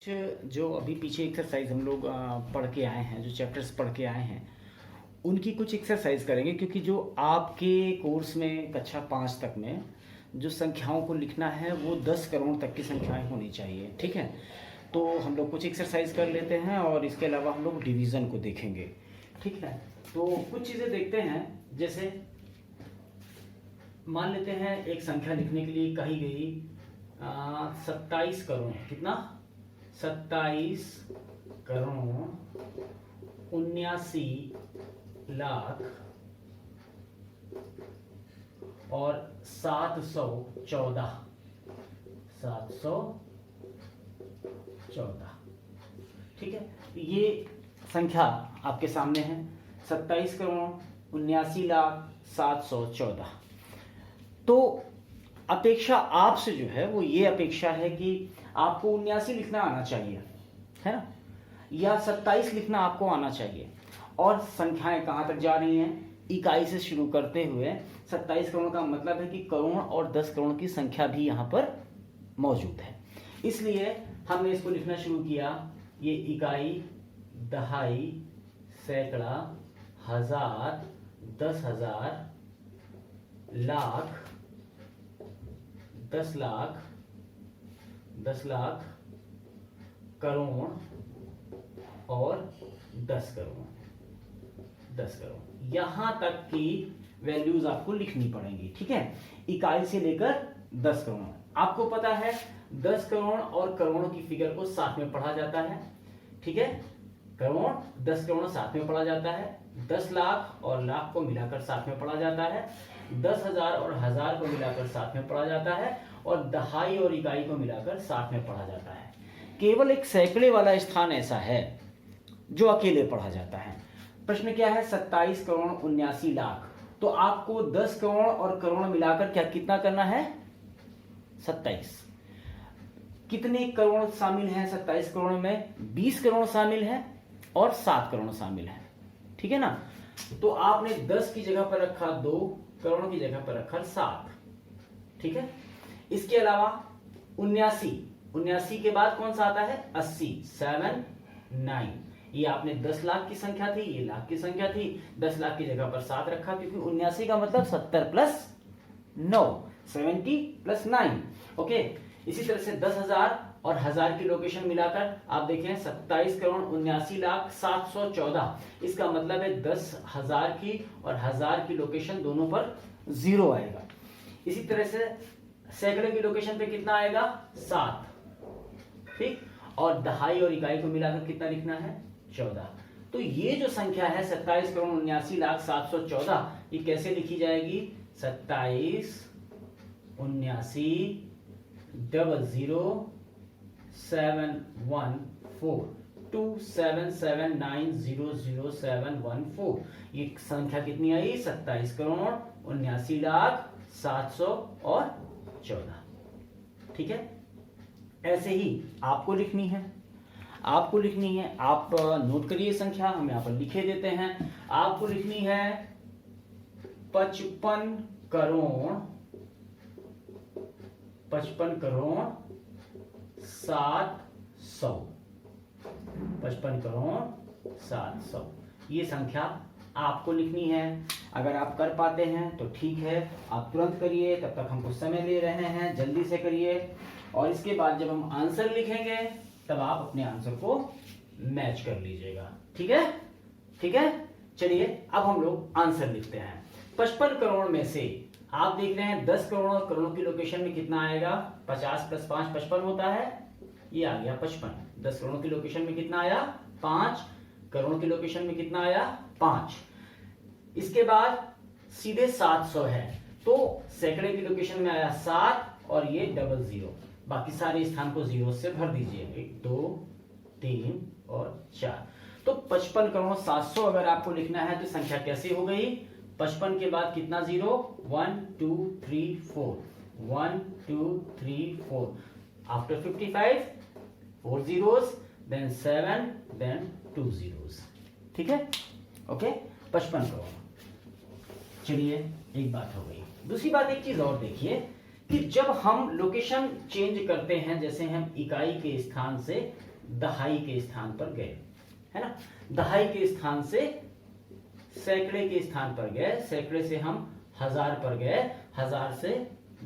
जो अभी पीछे एक्सरसाइज हम लोग पढ़ के आए हैं, जो चैप्टर्स पढ़ के आए हैं, उनकी कुछ एक्सरसाइज करेंगे, क्योंकि जो आपके कोर्स में कक्षा 5 तक में जो संख्याओं को लिखना है वो 10 करोड़ तक की संख्याएं होनी चाहिए। ठीक है, तो हम लोग कुछ एक्सरसाइज कर लेते हैं और इसके अलावा हम लोग डिवीज़न को देखेंगे। ठीक है, तो कुछ चीज़ें देखते हैं। जैसे मान लेते हैं एक संख्या लिखने के लिए कही गई 27 करोड़, कितना 27 करोड़ 79 लाख और 714। ठीक है, ये संख्या आपके सामने है 27 करोड़ 79 लाख 714। तो अपेक्षा आपसे जो है वो ये अपेक्षा है कि आपको 79 लिखना आना चाहिए, है ना, या 27 लिखना आपको आना चाहिए। और संख्याएं कहाँ तक जा रही हैं? इकाई से शुरू करते हुए 27 करोड़ का मतलब है कि करोड़ और 10 करोड़ की संख्या भी यहाँ पर मौजूद है। इसलिए हमने इसको लिखना शुरू किया। ये इकाई, दहाई, सैकड़ा, हजार, 10,000, लाख, 10 लाख, 10 लाख, करोड़ और 10 करोड़, 10 करोड़, यहां तक की वैल्यूज आपको लिखनी पड़ेंगी। ठीक है, इकाई से लेकर 10 करोड़। आपको पता है 10 करोड़ और करोड़ की फिगर को साथ में पढ़ा जाता है। ठीक है, करोड़ 10 करोड़ साथ में पढ़ा जाता है, 10 लाख और लाख को मिलाकर साथ में पढ़ा जाता है, 10,000 और हजार को मिलाकर साथ में पढ़ा जाता है, और दहाई और इकाई को मिलाकर साथ में पढ़ा जाता है। केवल एक सैकड़े वाला स्थान ऐसा है जो अकेले पढ़ा जाता है। प्रश्न क्या है? 27 करोड़ 79 लाख। तो आपको 10 करोड़ और करोड़ मिलाकर क्या कितना करना है? 27। कितने करोड़ शामिल हैं 27 करोड़ में? 20 करोड़ शामिल है और 7 करोड़ शामिल है। ठीक है ना, तो आपने 10 की जगह पर रखा 2, करोड़ की जगह पर रखा 7। ठीक है, इसके अलावा 79 के बाद कौन सा आता है? 80, 7, 9। ये आपने 10 लाख की संख्या थी, ये लाख की संख्या थी, 10 लाख की जगह पर 7 रखा, क्योंकि 79 का मतलब 70 प्लस 9, 70 प्लस 9। ओके, इसी तरह से 10,000 और हजार की लोकेशन मिलाकर आप देखें 27 करोड़ 79 लाख 714। इसका मतलब है 10,000 की और हजार की लोकेशन दोनों पर 0 आएगा। इसी तरह से सैकड़े की लोकेशन पे कितना आएगा? 7। ठीक, और दहाई और इकाई को मिलाकर कितना लिखना है? 14। तो ये जो संख्या है 27 करोड़ 79 लाख 714, ये कैसे लिखी जाएगी? 27 79 00 714 277900714। ये संख्या कितनी आई? 27 करोड़ 79 लाख 714। ठीक है, ऐसे ही आपको लिखनी है, आप नोट करिए संख्या, हम यहां पर लिखे देते हैं। आपको लिखनी है 55 करोड़ 700। 55 करोड़ 700, ये संख्या आपको लिखनी है। अगर आप कर पाते हैं तो ठीक है, आप तुरंत करिए, तब तक हम कुछ समय ले रहे हैं, जल्दी से करिए। और इसके बाद जब हम आंसर लिखेंगे तब आप अपने आंसर को मैच कर लीजिएगा। ठीक है, ठीक है, चलिए अब हम लोग आंसर लिखते हैं। 55 करोड़ में से आप देख रहे हैं 10 करोड़ और करोड़ की लोकेशन में कितना आएगा? 50 प्लस 5 55 होता है, ये आ गया 55। 10 करोड़ की लोकेशन में कितना आया? 5। करोड़ की लोकेशन में कितना आया? 5। इसके बाद सीधे 700 है, तो सैकड़े की लोकेशन में आया 7 और ये 00। बाकी सारे स्थान को 0 से भर दीजिए, 1 2 3 और 4। तो 55 करोड़ 700 अगर आपको लिखना है तो संख्या कैसे हो गई? 55 के बाद कितना 0? 1 2 3 4, 1 2 3 4। After 55 4 zeros, then 7, then 2 zeros। ठीक है, ओके, 55 करोड़। चलिए, एक बात हो गई। दूसरी बात, एक चीज और देखिए कि जब हम लोकेशन चेंज करते हैं, जैसे हम इकाई के स्थान से दहाई के स्थान पर गए, है ना। दहाई के स्थान से सैकड़े के स्थान पर गए, सैकड़े से हम 1000 पर गए, 1000 से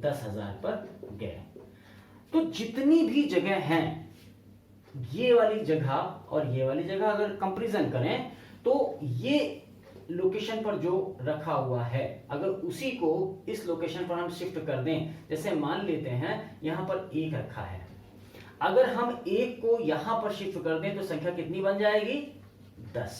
10,000 पर गए। तो जितनी भी जगह हैं, ये वाली जगह और ये वाली जगह अगर कंपैरिजन करें तो ये लोकेशन पर जो रखा हुआ है, अगर उसी को इस लोकेशन पर हम शिफ्ट कर दें, जैसे मान लेते हैं यहां पर 1 रखा है, अगर हम 1 को यहां पर शिफ्ट कर दें तो संख्या कितनी बन जाएगी? 10।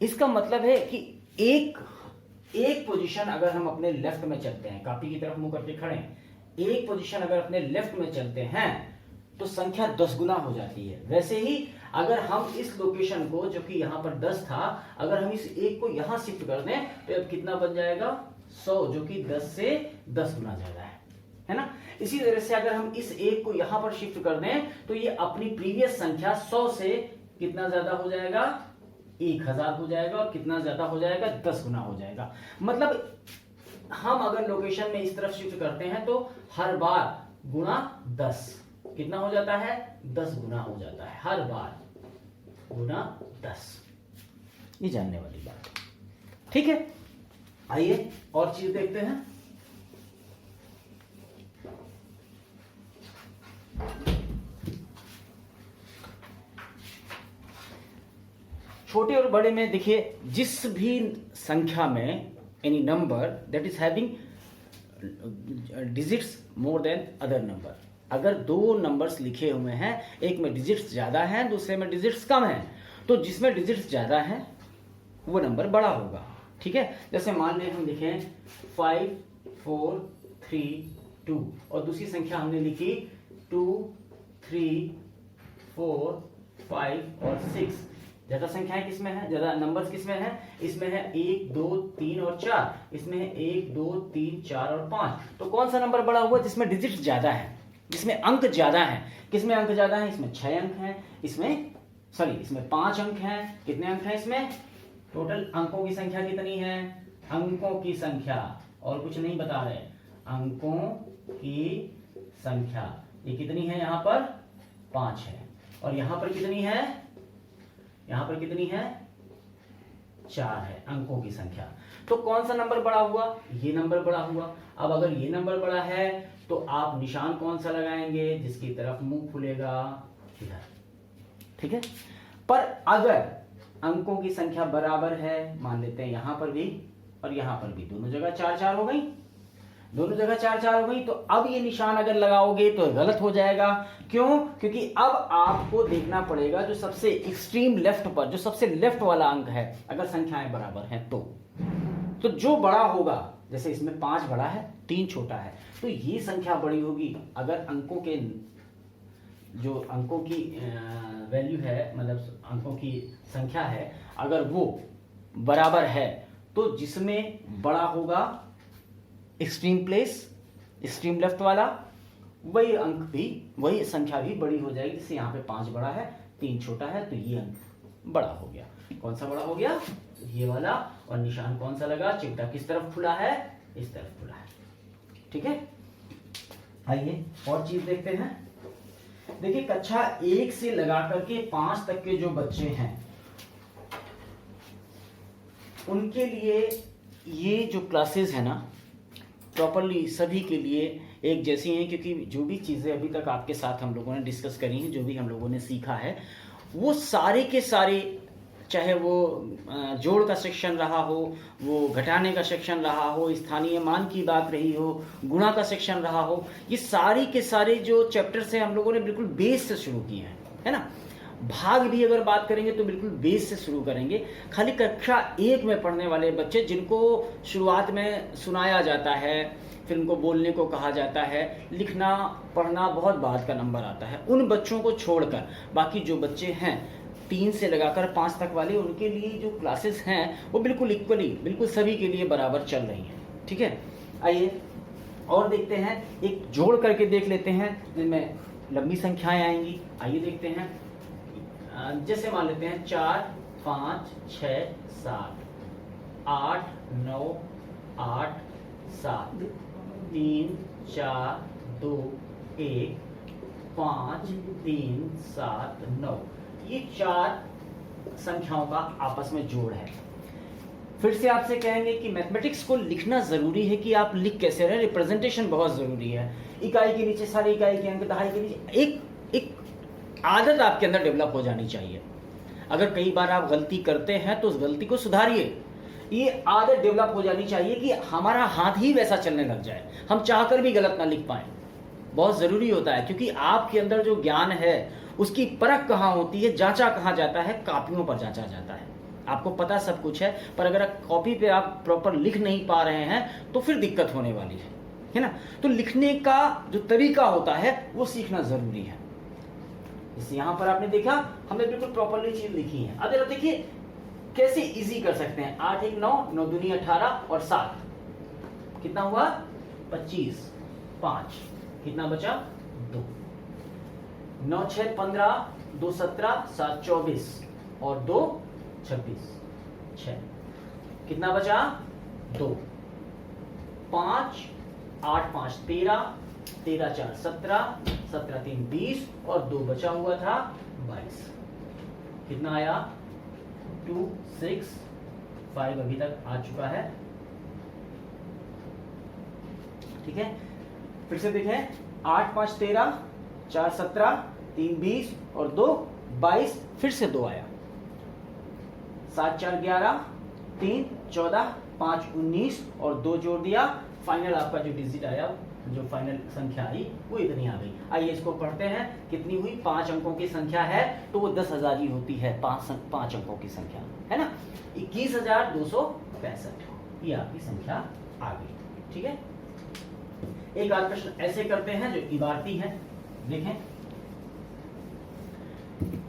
इसका मतलब है कि एक पोजीशन अगर हम अपने लेफ्ट में चलते हैं, कॉपी की तरफ मुंह करके खड़े हैं, एक पोजीशन अगर अपने लेफ्ट में चलते हैं तो संख्या 10 गुना हो जाती है। वैसे ही अगर हम इस लोकेशन को, जो कि यहां पर 10 था, अगर हम इस 1 को यहां शिफ्ट कर दें तो अब कितना बन जाएगा? 100, जो कि 10 से 10 गुना ज्यादा है ना। इसी तरह से अगर हम इस 1 को यहां पर शिफ्ट कर दें तो ये अपनी प्रीवियस संख्या 100 से कितना ज्यादा हो जाएगा? 1000 हो जाएगा, और कितना ज्यादा हो जाएगा? 10 गुना हो जाएगा। मतलब हम अगर लोकेशन में इस तरफ शिफ्ट करते हैं तो हर बार गुणा 10 कितना हो जाता है? 10 गुना हो जाता है, हर बार गुना 10। ये जानने वाली बात, ठीक है। आइए और चीज देखते हैं। छोटे और बड़े में देखिए, जिस भी संख्या में any number that is having digits more than other number, अगर 2 नंबर्स लिखे हुए हैं, एक में डिजिट्स ज्यादा हैं, दूसरे में डिजिट्स कम हैं, तो जिसमें डिजिट्स ज्यादा हैं वो नंबर बड़ा होगा, ठीक है। जैसे मान लें हम लिखें 5 4 3 2, और दूसरी संख्या हमने लिखी 2 3 4 5 और 6। ज्यादा संख्याएं किसमें है? ज्यादा नंबर्स किसमें है? इसमें है 1 2 3 और 4, इसमें है 1 2 3 4 और 5। तो कौन सा नंबर बड़ा हुआ? जिसमें डिजिट ज्यादा है, जिसमें अंक ज्यादा है। किसमें अंक ज्यादा है? इसमें 6 अंक हैं, इसमें 5 अंक हैं। कितने अंक हैं इसमें? टोटल अंकों की संख्या कितनी है? अंकों की संख्या, और कुछ नहीं बता रहे, अंकों की संख्या ये कितनी है? यहां पर 5 है, और यहां पर कितनी है? यहां पर कितनी है? 4 है अंकों की संख्या। तो कौन सा नंबर बड़ा हुआ? ये नंबर बड़ा हुआ। अब अगर ये नंबर बड़ा है तो आप निशान कौन सा लगाएंगे? जिसकी तरफ मुंह खुलेगा, इधर, ठीक है। पर अगर अंकों की संख्या बराबर है, मान लेते हैं यहां पर भी और यहां पर भी, दोनों जगह 4 4 हो गई, दोनों जगह 4 4 हो गई, तो अब ये निशान अगर लगाओगे तो गलत हो जाएगा। क्यों? क्योंकि अब आपको देखना पड़ेगा जो सबसे एक्सट्रीम लेफ्ट पर, जो सबसे लेफ्ट वाला अंक है, अगर संख्याएं बराबर हैं तो जो बड़ा होगा, जैसे इसमें 5 बड़ा है 3 छोटा है, तो ये संख्या बड़ी होगी। अगर अंकों के जो अंकों की वैल्यू है, मतलब अंकों की संख्या है, अगर वो बराबर है तो जिसमें बड़ा होगा एक्सट्रीम प्लेस, एक्सट्रीम लेफ्ट वाला, वही अंक भी, वही संख्या भी बड़ी हो जाएगी। जैसे यहाँ पे 5 बड़ा है 3 छोटा है, तो ये अंक बड़ा हो गया। कौन सा बड़ा हो गया? ये वाला। और निशान कौन सा लगा? चिमटा किस तरफ खुला है? इस तरफ खुला है, ठीक है। आइए और चीज देखते हैं। देखिए कक्षा 1 से लगा करके 5 तक के जो बच्चे हैं, उनके लिए ये जो क्लासेस है ना, प्रॉपरली सभी के लिए एक जैसी हैं, क्योंकि जो भी चीज़ें अभी तक आपके साथ हम लोगों ने डिस्कस करी हैं, जो भी हम लोगों ने सीखा है, वो सारे के सारे, चाहे वो जोड़ का सेक्शन रहा हो, वो घटाने का सेक्शन रहा हो, स्थानीय मान की बात रही हो, गुणा का सेक्शन रहा हो, ये सारी के सारे जो चैप्टर्स हैं हम लोगों ने बिल्कुल बेस से शुरू किए हैं, है ना। भाग भी अगर बात करेंगे तो बिल्कुल बेस से शुरू करेंगे। खाली कक्षा 1 में पढ़ने वाले बच्चे, जिनको शुरुआत में सुनाया जाता है, फिर उनको बोलने को कहा जाता है, लिखना पढ़ना बहुत बाद का नंबर आता है, उन बच्चों को छोड़कर बाकी जो बच्चे हैं 3 से लगाकर 5 तक वाले, उनके लिए जो क्लासेस हैं वो बिल्कुल इक्वली, बिल्कुल सभी के लिए बराबर चल रही हैं, ठीक है। आइए और देखते हैं, एक जोड़ करके देख लेते हैं जिनमें लंबी संख्याएं आएंगी। आइए देखते हैं। जैसे मान लेते हैं 4 5 6 7 8 9 8 7 3 4 2 1 5 3 7 9, ये 4 संख्याओं का आपस में जोड़ है। फिर से आपसे कहेंगे कि मैथमेटिक्स को लिखना जरूरी है कि आप लिख कैसे रहे, रिप्रेजेंटेशन बहुत जरूरी है। इकाई के नीचे सारी इकाई के अंक, दहाई के नीचे एक आदत आपके अंदर डेवलप हो जानी चाहिए। अगर कई बार आप गलती करते हैं तो उस गलती को सुधारिए। ये आदत डेवलप हो जानी चाहिए कि हमारा हाथ ही वैसा चलने लग जाए, हम चाहकर भी गलत ना लिख पाए। बहुत जरूरी होता है, क्योंकि आपके अंदर जो ज्ञान है उसकी परख कहाँ होती है, जांचा कहाँ जाता है, कापियों पर जांचा जाता है। आपको पता सब कुछ है, पर अगर कॉपी पे आप प्रॉपर लिख नहीं पा रहे हैं तो फिर दिक्कत होने वाली है ना। तो लिखने का जो तरीका होता है वो सीखना जरूरी है। इस यहां पर आपने देखा हमने बिल्कुल प्रॉपरली चीज लिखी है। अब जरा देखिए कैसे इजी कर सकते हैं। 8 1 9, 9 दूनी 18 और 7 कितना हुआ 25, 5 कितना बचा 2, 9 6 15, 2 17, 7 24 और 2 26, 6 कितना बचा 2, 5 8 5 13, 13 4 17, 17 3 20 और 2 बचा हुआ था 22। कितना आया 2 6 5 अभी तक आ चुका है। ठीक है, फिर से देखें 8 5 13, 4 17, 3 20 और 2 22, फिर से 2 आया। 7 4 11, 3 14, 5 19 और 2 जोड़ दिया। फाइनल आपका जो डिजिट आया, जो फाइनल संख्या आई वो इतनी आ गई। आइए इसको पढ़ते हैं। कितनी हुई, 5 अंकों की संख्या है तो वो 10,000 ही होती है। 5 अंकों की संख्या है ना, 21,265, ये आपकी संख्या आ गई। ठीक है, एक आध प्रश्न ऐसे करते हैं जो इबारती है। देखें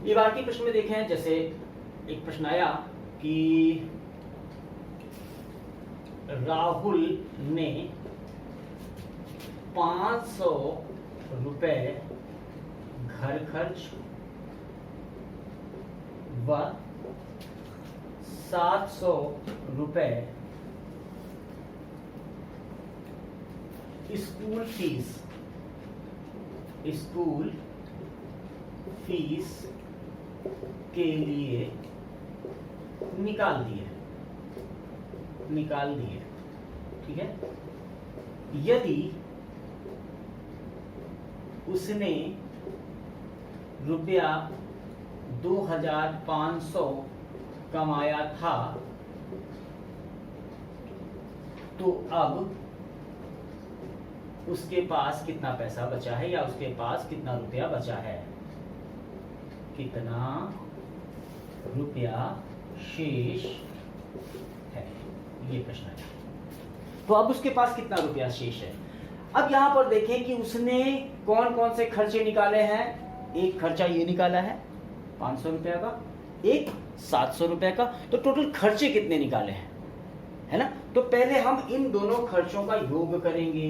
इबारती प्रश्न में देखें, जैसे एक प्रश्न आया कि राहुल ने 500 रुपए घर खर्च व 700 रुपए स्कूल फीस के लिए निकाल दिए। ठीक है, यदि उसने रुपया 2,500 कमाया था तो अब उसके पास कितना पैसा बचा है, या उसके पास कितना रुपया बचा है, कितना रुपया शेष है, ये प्रश्न है। तो अब उसके पास कितना रुपया शेष है। अब यहां पर देखें कि उसने कौन कौन से खर्चे निकाले हैं। एक खर्चा ये निकाला है 500 रुपया का, एक 700 रुपए का, तो टोटल खर्चे कितने निकाले हैं, है ना। तो पहले हम इन दोनों खर्चों का योग करेंगे,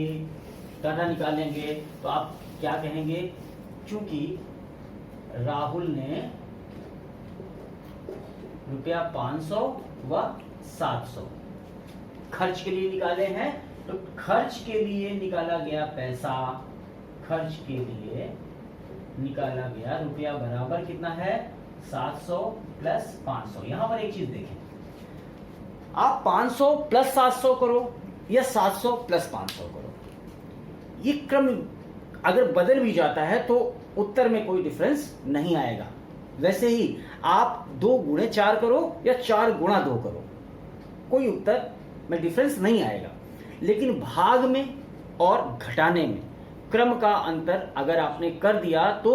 डाटा निकालेंगे। तो आप क्या कहेंगे, चूंकि राहुल ने रुपया 500 व 700 खर्च के लिए निकाले हैं, तो खर्च के लिए निकाला गया पैसा, खर्च के लिए निकाला गया रुपया बराबर कितना है 700 प्लस 500। यहां पर एक चीज देखें, आप 500 प्लस 700 करो या 700 प्लस 500 करो, ये क्रम अगर बदल भी जाता है तो उत्तर में कोई डिफरेंस नहीं आएगा। वैसे ही आप 2 गुणे 4 करो या 4 गुणा 2 करो, कोई उत्तर में डिफरेंस नहीं आएगा। लेकिन भाग में और घटाने में क्रम का अंतर अगर आपने कर दिया तो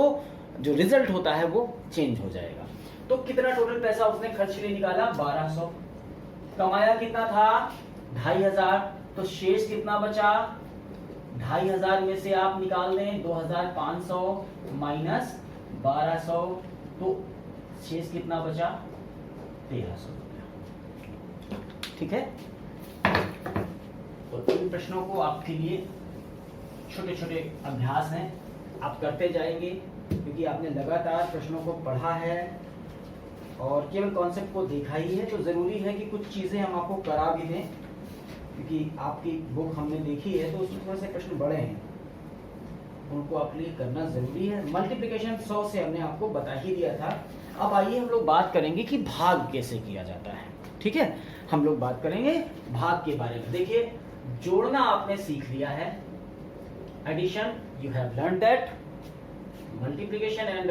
जो रिजल्ट होता है वो चेंज हो जाएगा। तो कितना टोटल पैसा उसने खर्च के लिए निकाला 1200, कमाया कितना था 2500, तो शेष कितना बचा 2500 में से आप निकाल दें 2500 माइनस 1200, तो शेष कितना बचा 1300 रुपया। ठीक है, तो इन प्रश्नों को आपके लिए छोटे छोटे अभ्यास हैं, आप करते जाएंगे क्योंकि आपने लगातार प्रश्नों को पढ़ा है और केवल कॉन्सेप्ट को देखा ही है। तो जरूरी है कि कुछ चीजें हम आपको करा भी दें, क्योंकि आपकी बुक हमने देखी है तो उसमें थोड़े से प्रश्न बड़े हैं। उनको आपके लिए करना जरूरी है। मल्टीप्लिकेशन 100 से हमने आपको बता ही दिया था। अब आइए हम लोग बात करेंगे कि भाग कैसे किया जाता है। ठीक है, हम लोग बात करेंगे भाग के बारे में। देखिए, जोड़ना आपने सीख लिया है, addition you have learn that, multiplication and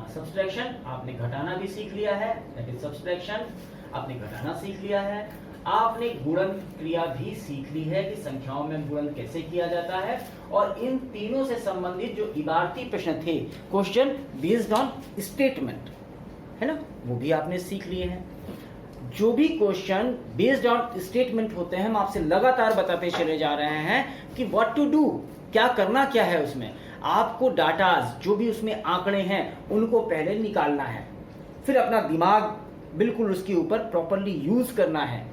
subtraction आपने घटाना भी सीख लिया है, दैट इज सब्सट्रैक्शन, आपने घटाना सीख लिया है। आपने गुणन क्रिया भी सीख ली है कि संख्याओं में गुणन कैसे किया जाता है, और इन तीनों से संबंधित जो इबारती प्रश्न थे, क्वेश्चन बेस्ड ऑन स्टेटमेंट, है ना, वो भी आपने सीख लिए हैं। जो भी क्वेश्चन बेस्ड ऑन स्टेटमेंट होते हैं, हम आपसे लगातार बताते चले जा रहे हैं कि व्हाट टू डू, क्या करना क्या है उसमें। आपको डाटाज जो भी उसमें आंकड़े हैं उनको पहले निकालना है, फिर अपना दिमाग बिल्कुल उसके ऊपर प्रॉपरली यूज करना है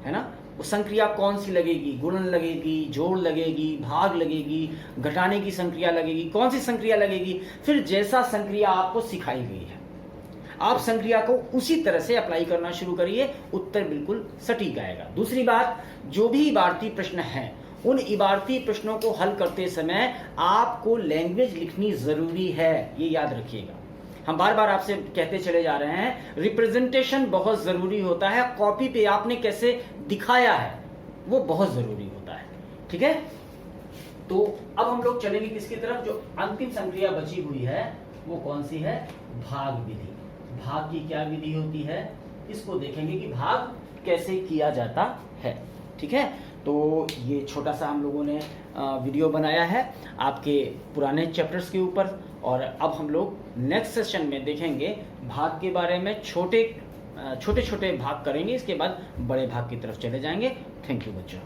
ना। वो संक्रिया कौन सी लगेगी, गुणन लगेगी, जोड़ लगेगी, भाग लगेगी, घटाने की संक्रिया लगेगी, कौन सी संक्रिया लगेगी, फिर जैसा संक्रिया आपको सिखाई गई है आप संक्रिया को उसी तरह से अप्लाई करना शुरू करिए, उत्तर बिल्कुल सटीक आएगा। दूसरी बात, जो भी इबारती प्रश्न है उन इबारती प्रश्नों को हल करते समय आपको लैंग्वेज लिखनी जरूरी है, ये याद रखिएगा। हम बार बार आपसे कहते चले जा रहे हैं, रिप्रेजेंटेशन बहुत जरूरी होता है, कॉपी पे आपने कैसे दिखाया है वो बहुत जरूरी होता है। ठीक है, तो अब हम लोग चलेंगे किसकी तरफ, जो अंतिम संक्रिया बची हुई है वो कौन सी है, भाग विधि। भाग की क्या विधि होती है, इसको देखेंगे कि भाग कैसे किया जाता है। ठीक है, तो ये छोटा सा हम लोगों ने वीडियो बनाया है आपके पुराने चैप्टर्स के ऊपर, और अब हम लोग नेक्स्ट सेशन में देखेंगे भाग के बारे में। छोटे छोटे भाग करेंगे, इसके बाद बड़े भाग की तरफ चले जाएंगे। थैंक यू बच्चों।